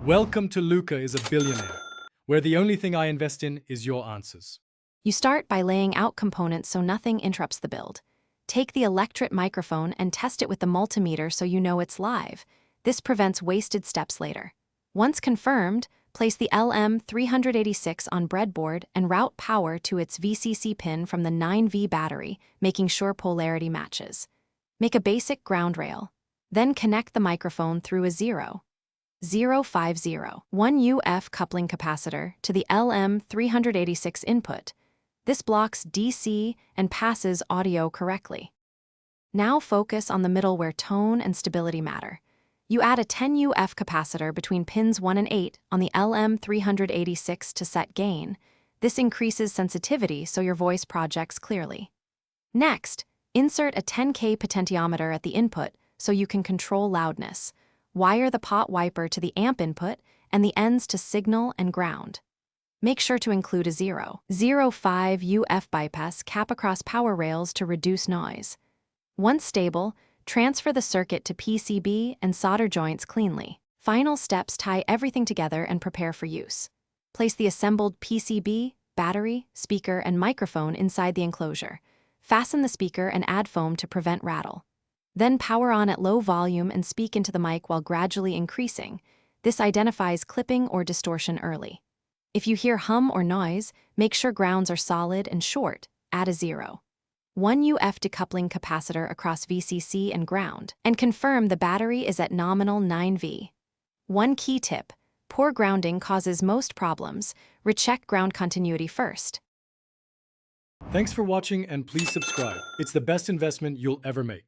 Welcome to Luca is a Billionaire, where the only thing I invest in is your answers. You start by laying out components so nothing interrupts the build. Take the electret microphone and test it with the multimeter so you know it's live. This prevents wasted steps later. Once confirmed, place the LM386 on breadboard and route power to its VCC pin from the 9V battery, making sure polarity matches. Make a basic ground rail. Then connect the microphone through a 0.050 1UF coupling capacitor to the LM386 input. This blocks DC and passes audio correctly. Now focus on the middle where tone and stability matter. You add a 10UF capacitor between pins 1 and 8 on the LM386 to set gain. This increases sensitivity so your voice projects clearly. Next, insert a 10K potentiometer at the input so you can control loudness. Wire the pot wiper to the amp input and the ends to signal and ground. Make sure to include a 0.05 UF bypass cap across power rails to reduce noise. Once stable, transfer the circuit to PCB and solder joints cleanly. Final steps tie everything together and prepare for use. Place the assembled PCB, battery, speaker, and microphone inside the enclosure. Fasten the speaker and add foam to prevent rattle. Then power on at low volume and speak into the mic while gradually increasing. This identifies clipping or distortion early. If you hear hum or noise, make sure grounds are solid and short. Add a 0.1 UF decoupling capacitor across VCC and ground, and confirm the battery is at nominal 9V. One key tip: poor grounding causes most problems. Recheck ground continuity first. Thanks for watching and please subscribe. It's the best investment you'll ever make.